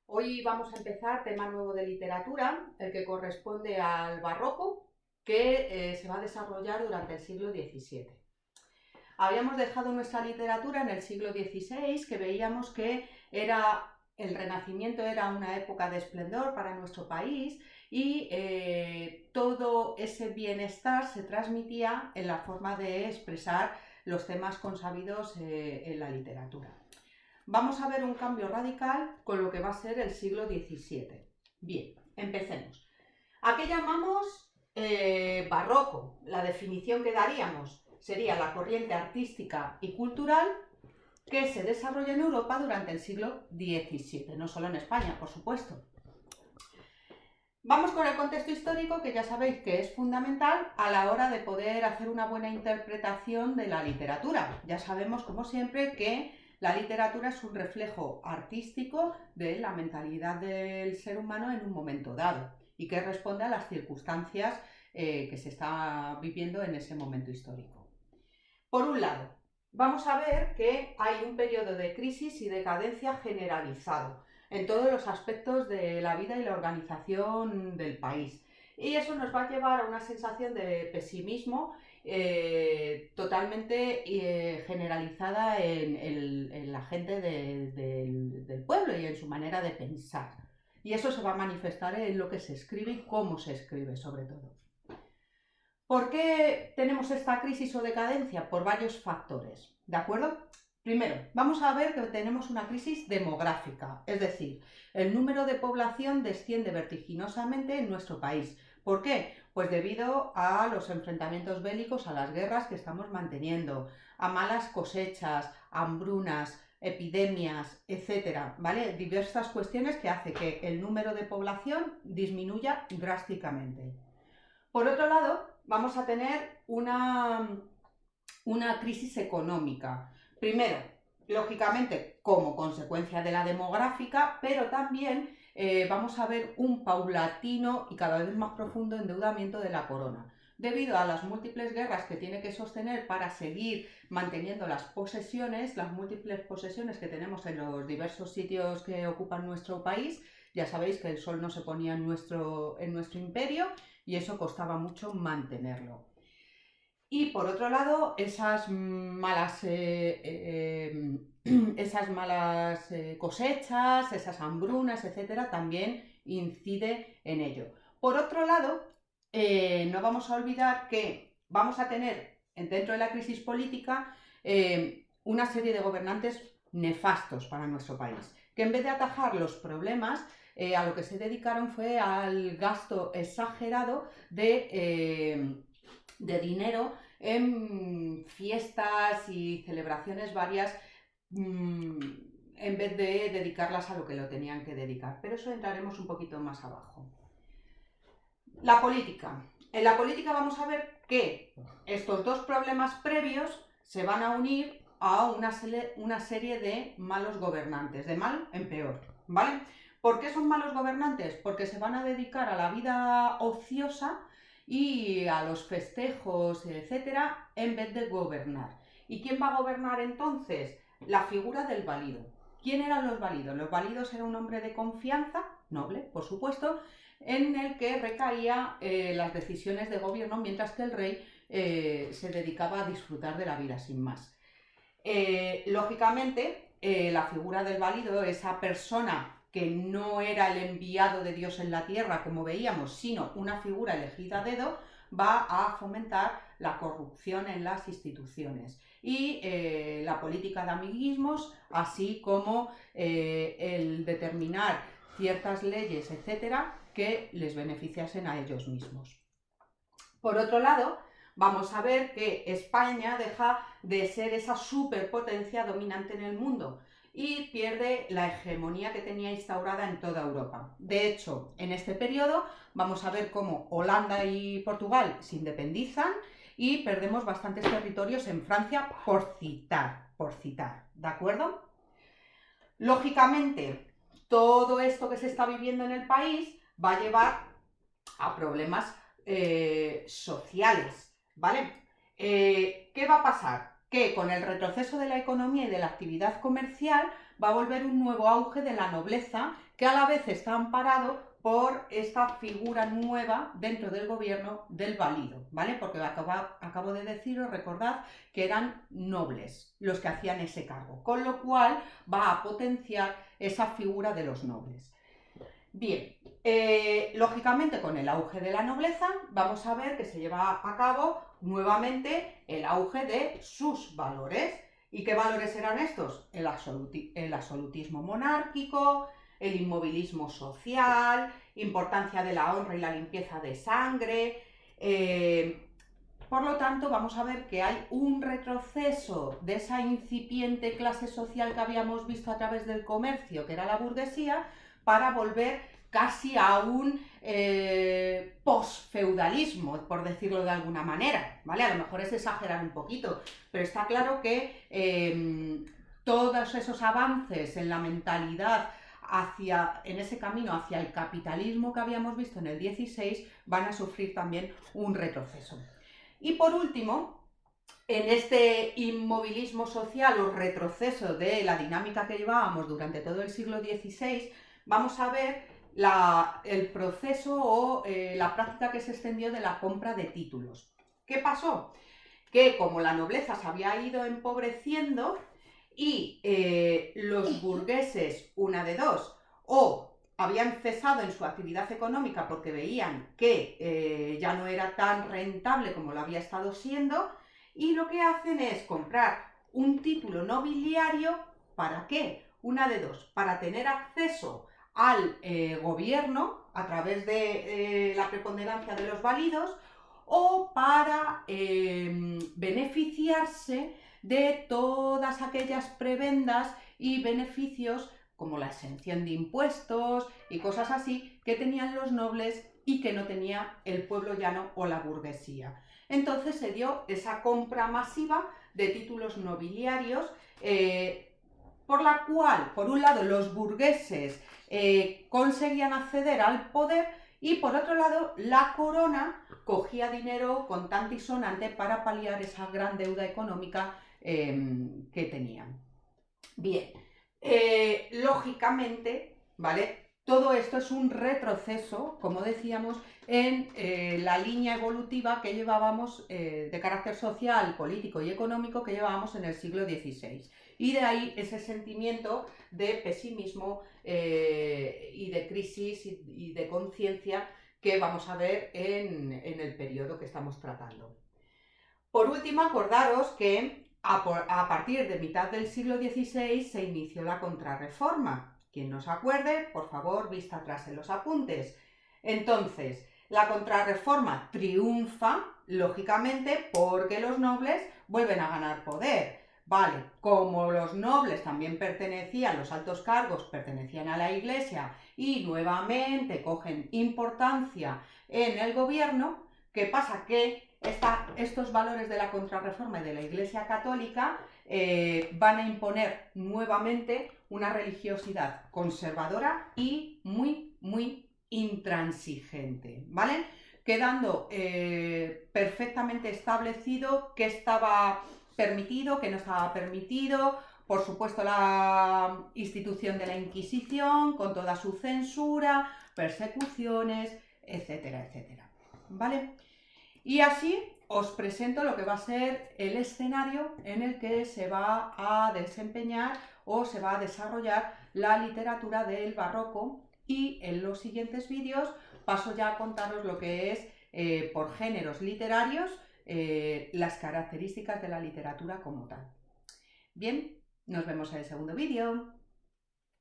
Hoy vamos a empezar tema nuevo de literatura, el que corresponde al barroco, que se va a desarrollar durante el siglo XVII. Habíamos dejado nuestra literatura en el siglo XVI, que veíamos que el Renacimiento era una época de esplendor para nuestro país y todo ese bienestar se transmitía en la forma de expresar los temas consabidos en la literatura. Vamos a ver un cambio radical con lo que va a ser el siglo XVII. Bien, empecemos. ¿A qué llamamos barroco? La definición que daríamos sería la corriente artística y cultural que se desarrolla en Europa durante el siglo XVII, no solo en España, por supuesto. Vamos con el contexto histórico, que ya sabéis que es fundamental a la hora de poder hacer una buena interpretación de la literatura. Ya sabemos, como siempre, que la literatura es un reflejo artístico de la mentalidad del ser humano en un momento dado y que responde a las circunstancias que se está viviendo en ese momento histórico. Por un lado, vamos a ver que hay un periodo de crisis y decadencia generalizado en todos los aspectos de la vida y la organización del país. Y eso nos va a llevar a una sensación de pesimismo totalmente generalizada en la gente del pueblo y en su manera de pensar. Y eso se va a manifestar en lo que se escribe y cómo se escribe, sobre todo. ¿Por qué tenemos esta crisis o decadencia? Por varios factores, ¿de acuerdo? Primero, vamos a ver que tenemos una crisis demográfica, es decir, el número de población desciende vertiginosamente en nuestro país. ¿Por qué? Pues debido a los enfrentamientos bélicos, a las guerras que estamos manteniendo, a malas cosechas, hambrunas, epidemias, etcétera, ¿vale? Diversas cuestiones que hacen que el número de población disminuya drásticamente. Por otro lado, vamos a tener una crisis económica. Primero, lógicamente, como consecuencia de la demográfica, pero también vamos a ver un paulatino y cada vez más profundo endeudamiento de la corona, debido a las múltiples guerras que tiene que sostener para seguir manteniendo las múltiples posesiones que tenemos en los diversos sitios que ocupan nuestro país. Ya sabéis que el sol no se ponía en nuestro imperio y eso costaba mucho mantenerlo. Y por otro lado, esas malas cosechas, esas hambrunas, etcétera, también incide en ello. Por otro lado, no vamos a olvidar que vamos a tener dentro de la crisis política una serie de gobernantes nefastos para nuestro país, que en vez de atajar los problemas, a lo que se dedicaron fue al gasto exagerado de dinero en fiestas y celebraciones varias, en vez de dedicarlas a lo que lo tenían que dedicar. Pero eso entraremos un poquito más abajo. La política. En la política vamos a ver que estos dos problemas previos se van a unir a una serie de malos gobernantes, de mal en peor, ¿vale? ¿Por qué son malos gobernantes? Porque se van a dedicar a la vida ociosa y a los festejos, etcétera, en vez de gobernar. ¿Y quién va a gobernar entonces? La figura del valido. ¿Quién eran los validos? Los validos era un hombre de confianza, noble, por supuesto, en el que recaía las decisiones de gobierno, mientras que el rey se dedicaba a disfrutar de la vida sin más. Lógicamente, la figura del válido, esa persona que no era el enviado de Dios en la tierra, como veíamos, sino una figura elegida a dedo, va a fomentar la corrupción en las instituciones y la política de amiguismos, así como el determinar ciertas leyes, etcétera, que les beneficiasen a ellos mismos. Por otro lado, vamos a ver que España deja de ser esa superpotencia dominante en el mundo y pierde la hegemonía que tenía instaurada en toda Europa. De hecho, en este periodo vamos a ver cómo Holanda y Portugal se independizan y perdemos bastantes territorios en Francia, por citar, ¿de acuerdo? Lógicamente, todo esto que se está viviendo en el país va a llevar a problemas sociales, ¿vale? ¿Qué va a pasar? Que con el retroceso de la economía y de la actividad comercial va a volver un nuevo auge de la nobleza que a la vez está amparado por esta figura nueva dentro del gobierno del valido, ¿vale? Porque acabo de deciros, recordad, que eran nobles los que hacían ese cargo, con lo cual va a potenciar esa figura de los nobles. Bien, lógicamente con el auge de la nobleza vamos a ver que se lleva a cabo nuevamente el auge de sus valores. ¿Y qué valores eran estos? El absolutismo monárquico, el inmovilismo social, importancia de la honra y la limpieza de sangre. Por lo tanto, vamos a ver que hay un retroceso de esa incipiente clase social que habíamos visto a través del comercio, que era la burguesía, para volver casi a un posfeudalismo, por decirlo de alguna manera, ¿vale? A lo mejor es exagerar un poquito, pero está claro que todos esos avances en la mentalidad en ese camino hacia el capitalismo que habíamos visto en el 16 van a sufrir también un retroceso. Y por último, en este inmovilismo social o retroceso de la dinámica que llevábamos durante todo el siglo XVI, vamos a ver el proceso o la práctica que se extendió de la compra de títulos. ¿Qué pasó? Que como la nobleza se había ido empobreciendo y los burgueses, una de dos, o habían cesado en su actividad económica porque veían que ya no era tan rentable como lo había estado siendo, y lo que hacen es comprar un título nobiliario. ¿Para qué? Una de dos, para tener acceso al gobierno a través de la preponderancia de los válidos, o para beneficiarse de todas aquellas prebendas y beneficios como la exención de impuestos y cosas así que tenían los nobles y que no tenía el pueblo llano o la burguesía. Entonces se dio esa compra masiva de títulos nobiliarios, por la cual, por un lado, los burgueses conseguían acceder al poder y, por otro lado, la corona cogía dinero contante y sonante para paliar esa gran deuda económica que tenían. Bien, lógicamente, ¿vale? Todo esto es un retroceso, como decíamos, en la línea evolutiva que llevábamos de carácter social, político y económico que llevábamos en el siglo XVI. Y de ahí ese sentimiento de pesimismo y de crisis y de conciencia que vamos a ver en el periodo que estamos tratando. Por último, acordaros que a partir de mitad del siglo XVI se inició la Contrarreforma. Quien no se acuerde, por favor, vista atrás en los apuntes. Entonces, la Contrarreforma triunfa, lógicamente, porque los nobles vuelven a ganar poder. Vale, como los nobles también pertenecían, los altos cargos pertenecían a la Iglesia y nuevamente cogen importancia en el gobierno, ¿qué pasa? Que estos valores de la Contrarreforma y de la Iglesia Católica van a imponer nuevamente una religiosidad conservadora y muy, muy intransigente, ¿vale? Quedando perfectamente establecido qué estaba permitido, qué no estaba permitido. Por supuesto, la institución de la Inquisición, con toda su censura, persecuciones, etcétera, etcétera, ¿vale? Y así os presento lo que va a ser el escenario en el que se va a desempeñar o se va a desarrollar la literatura del barroco, y en los siguientes vídeos paso ya a contaros lo que es por géneros literarios las características de la literatura como tal. Bien, nos vemos en el segundo vídeo.